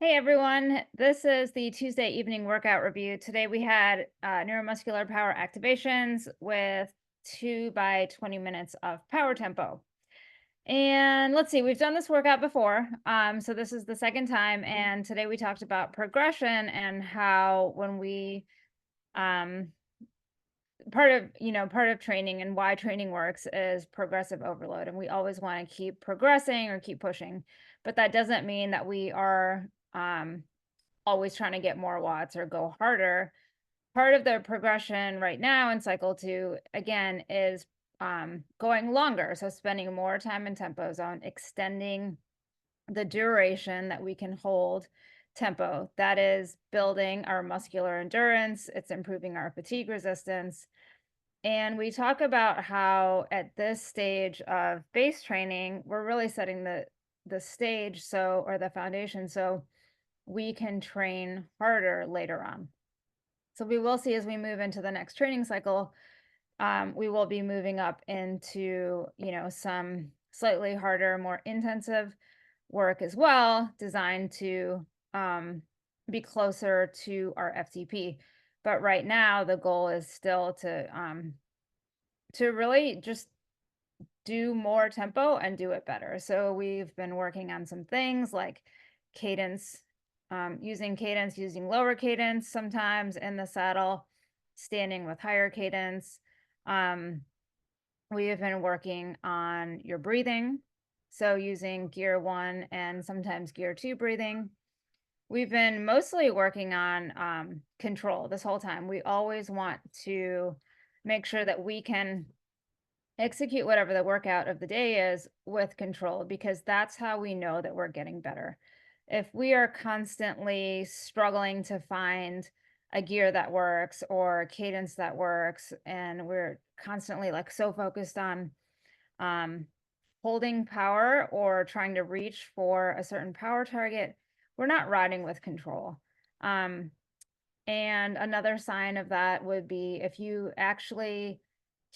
Hey everyone, this is the Tuesday evening workout review. Today we had neuromuscular power activations with 2 by 20 minutes of power tempo. And let's see, we've done this workout before. So this is the second time. And today we talked about progression and how when we um, part of training and why training works is progressive overload, and we always want to keep progressing or keep pushing, but that doesn't mean that we are always trying to get more watts or go harder. Part of the progression right now in cycle 2 again is going longer, so spending more time in tempo zone, extending the duration that we can hold tempo. That is building our muscular endurance, it's improving our fatigue resistance. And we talk about how at this stage of base training, we're really setting the stage, so, or the foundation, so we can train harder later on. So we will see as we move into the next training cycle, we will be moving up into, some slightly harder, more intensive work as well, designed to be closer to our FTP. But right now, the goal is still to really just do more tempo and do it better. So we've been working on some things like cadence, using lower cadence sometimes in the saddle, standing with higher cadence. We have been working on your breathing, so using gear 1 and sometimes gear 2 breathing. We've been mostly working on control this whole time. We always want to make sure that we can execute whatever the workout of the day is with control, because that's how we know that we're getting better. If we are constantly struggling to find a gear that works or a cadence that works, and we're constantly like so focused on holding power or trying to reach for a certain power target, we're not riding with control. And another sign of that would be if you actually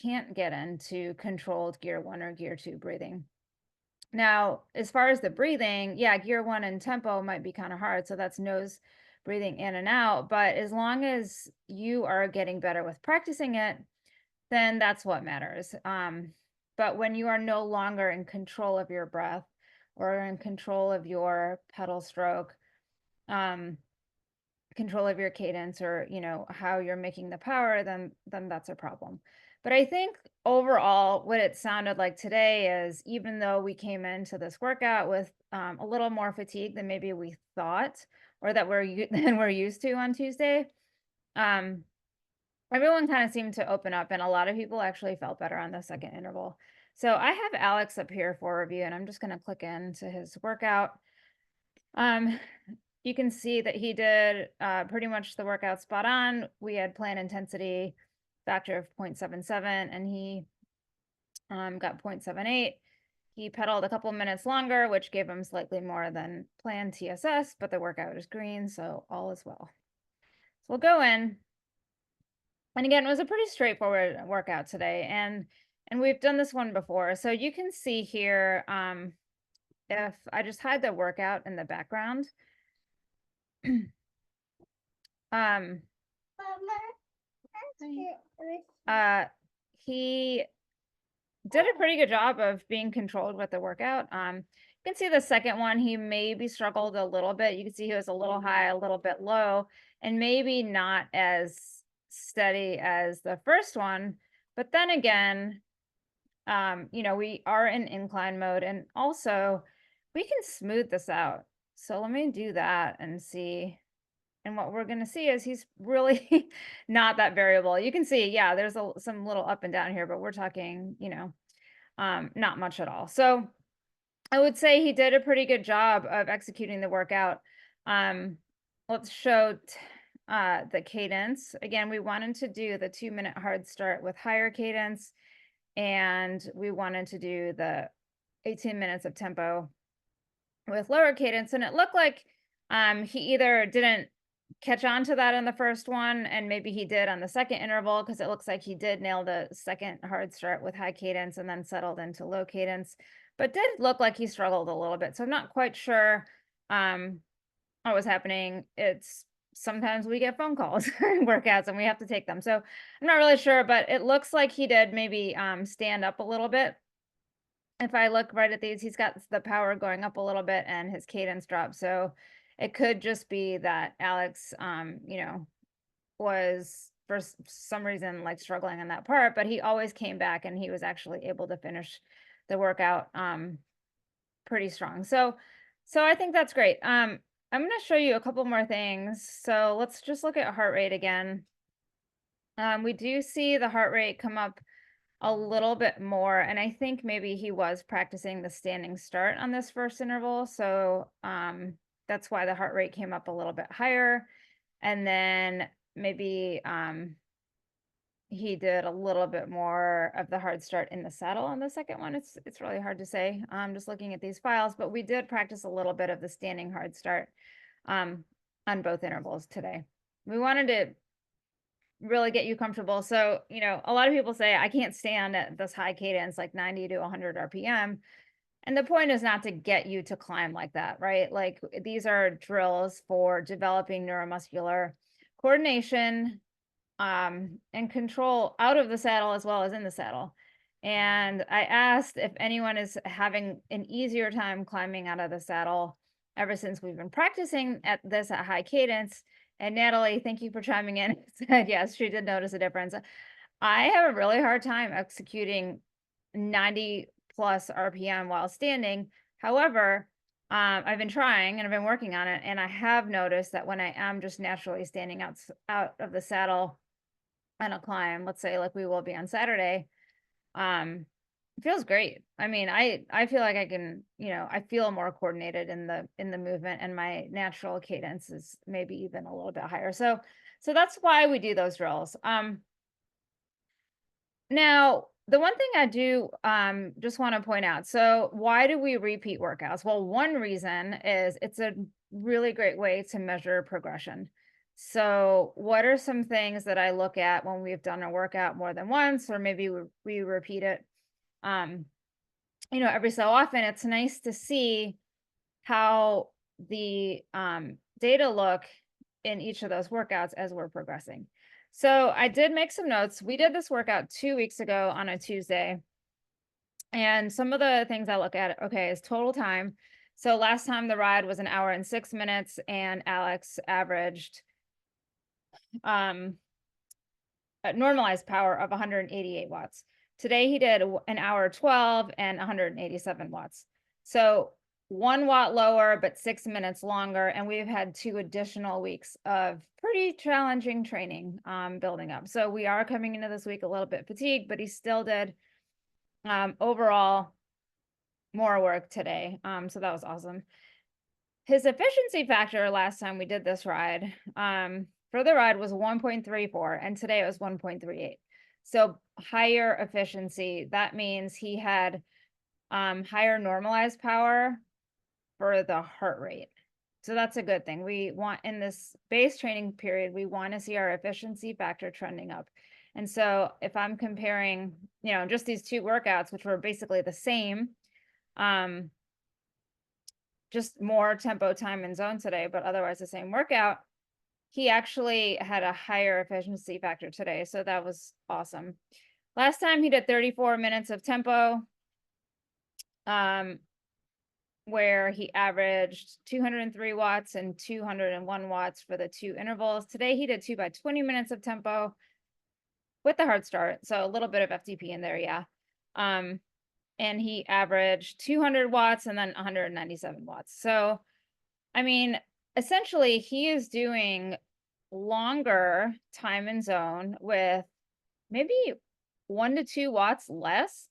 can't get into controlled gear 1 or gear 2 breathing. Now, as far as the breathing, yeah, gear 1 and tempo might be kind of hard. So that's nose breathing in and out. But as long as you are getting better with practicing it, then that's what matters. But when you are no longer in control of your breath or in control of your pedal stroke, control of your cadence, or how you're making the power, then that's a problem. But I think overall what it sounded like today is, even though we came into this workout with a little more fatigue than maybe we thought, or that than we're used to on Tuesday, um everyone kind of seemed to open up, and a lot of people actually felt better on the second interval. So I have Alex up here for review, and I'm just going to click into his workout. um you can see that he did pretty much the workout spot on. We had planned intensity factor of 0.77, and he got 0.78. He pedaled a couple minutes longer, which gave him slightly more than planned TSS, but the workout is green, so all is well. So we'll go in. And again, it was a pretty straightforward workout today, and we've done this one before. So you can see here, if I just hide the workout in the background, um, he did a pretty good job of being controlled with the workout. You can see the second one, he maybe struggled a little bit. You can see he was a little high, a little bit low, and maybe not as steady as the first one. But then again, we are in incline mode, and also we can smooth this out. So let me do that and see. And what we're going to see is he's really not that variable. You can see, yeah, there's some little up and down here, but we're talking, not much at all. So I would say he did a pretty good job of executing the workout. Let's show the cadence. Again, we wanted to do the 2-minute hard start with higher cadence, and we wanted to do the 18 minutes of tempo with lower cadence. And it looked like he either didn't catch on to that in the first one, and maybe he did on the second interval, because it looks like he did nail the second hard start with high cadence and then settled into low cadence, but did look like he struggled a little bit. So I'm not quite sure always happening. It's sometimes we get phone calls and workouts and we have to take them. So I'm not really sure, but it looks like he did maybe stand up a little bit. If I look right at these, he's got the power going up a little bit and his cadence dropped. So it could just be that Alex, was for some reason like struggling on that part, but he always came back and he was actually able to finish the workout pretty strong. So I think that's great. I'm going to show you a couple more things. So let's just look at heart rate again. We do see the heart rate come up a little bit more, and I think maybe he was practicing the standing start on this first interval, so that's why the heart rate came up a little bit higher. And then maybe he did a little bit more of the hard start in the saddle on the second one. It's really hard to say. I'm just looking at these files, but we did practice a little bit of the standing hard start on both intervals today. We wanted to really get you comfortable. So, a lot of people say I can't stand at this high cadence, like 90 to 100 RPM. And the point is not to get you to climb like that, right? Like these are drills for developing neuromuscular coordination and control out of the saddle as well as in the saddle. And I asked if anyone is having an easier time climbing out of the saddle ever since we've been practicing at high cadence. And Natalie, thank you for chiming in. Said yes, she did notice a difference. I have a really hard time executing 90 plus RPM while standing. However, I've been trying and I've been working on it, and I have noticed that when I am just naturally standing out of the saddle on a climb, let's say like we will be on Saturday, it feels great. I mean, I feel like I can, I feel more coordinated in the movement, and my natural cadence is maybe even a little bit higher. So that's why we do those drills. Now, the one thing I do just want to point out, so why do we repeat workouts? Well, one reason is it's a really great way to measure progression. So what are some things that I look at when we've done a workout more than once, or maybe we repeat it, every so often? It's nice to see how the data look in each of those workouts as we're progressing. So I did make some notes. We did this workout 2 weeks ago on a Tuesday. And some of the things I look at, okay, is total time. So last time the ride was 1 hour and 6 minutes, and Alex averaged a normalized power of 188 watts. Today he did 1 hour 12 and 187 watts. So 1 watt lower, but 6 minutes longer. And we've had 2 additional weeks of pretty challenging training building up. So we are coming into this week a little bit fatigued, but he still did overall more work today. So that was awesome. His efficiency factor last time we did this ride for the ride was 1.34, and today it was 1.38. So higher efficiency. That means he had higher normalized power for the heart rate. So that's a good thing. We want, in this base training period, we want to see our efficiency factor trending up. And so if I'm comparing, just these 2 workouts, which were basically the same, just more tempo, time, and zone today, but otherwise the same workout, he actually had a higher efficiency factor today. So that was awesome. Last time he did 34 minutes of tempo, where he averaged 203 watts and 201 watts for the 2 intervals. Today he did 2 by 20 minutes of tempo with the hard start. So a little bit of FTP in there, yeah. And he averaged 200 watts and then 197 watts. So, I mean, essentially he is doing longer time and zone with maybe 1 to 2 watts less.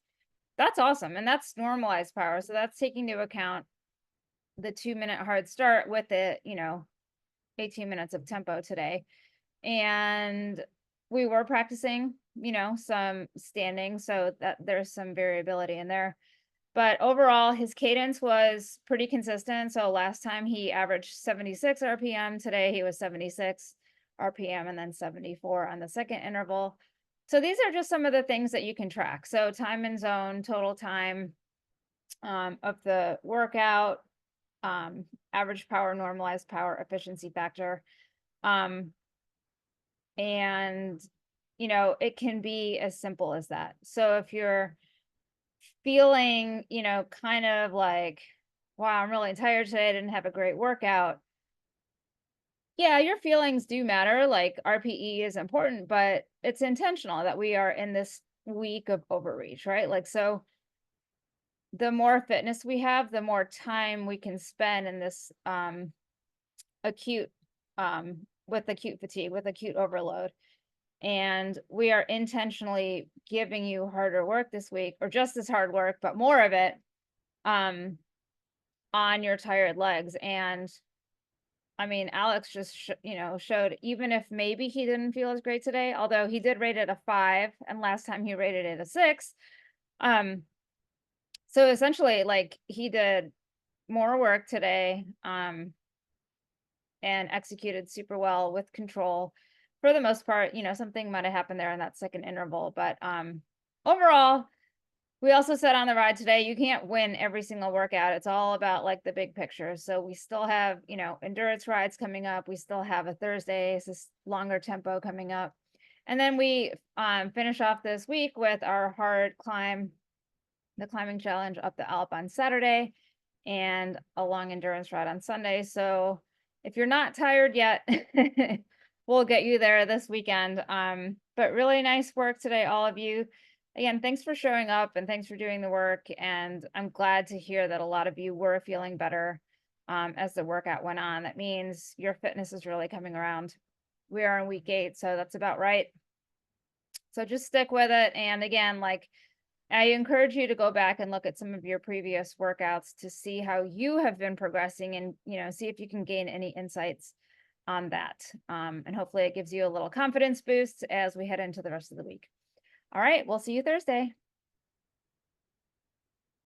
That's awesome. And that's normalized power. So that's taking into account the 2-minute hard start with it, 18 minutes of tempo today. And we were practicing, some standing, so that there's some variability in there. But overall, his cadence was pretty consistent. So last time he averaged 76 RPM. Today he was 76 RPM and then 74 on the second interval. So these are just some of the things that you can track. So time and zone, total time of the workout, average power, normalized power, efficiency factor. Um, and, it can be as simple as that. So if you're feeling, kind of like, wow, I'm really tired today, I didn't have a great workout. Yeah, your feelings do matter. Like RPE is important, but it's intentional that we are in this week of overreach, right? Like, so the more fitness we have, the more time we can spend in this acute with acute fatigue, with acute overload. And we are intentionally giving you harder work this week, or just as hard work, but more of it um on your tired legs. And I mean, Alex just showed, even if maybe he didn't feel as great today, although he did rate it a 5 and last time he rated it a 6. um so essentially, like, he did more work today, and executed super well with control for the most part. Something might have happened there in that second interval, but overall, we also said on the ride today, you can't win every single workout. It's all about like the big picture. So we still have, endurance rides coming up. We still have a Thursday, this longer tempo coming up. And then we finish off this week with our hard climb, the climbing challenge up the Alp on Saturday, and a long endurance ride on Sunday. So if you're not tired yet, we'll get you there this weekend. But really nice work today, all of you. Again, thanks for showing up and thanks for doing the work. And I'm glad to hear that a lot of you were feeling better as the workout went on. That means your fitness is really coming around. We are in week 8, so that's about right. So just stick with it. And again, like, I encourage you to go back and look at some of your previous workouts to see how you have been progressing, and, see if you can gain any insights on that. And hopefully it gives you a little confidence boost as we head into the rest of the week. All right, we'll see you Thursday.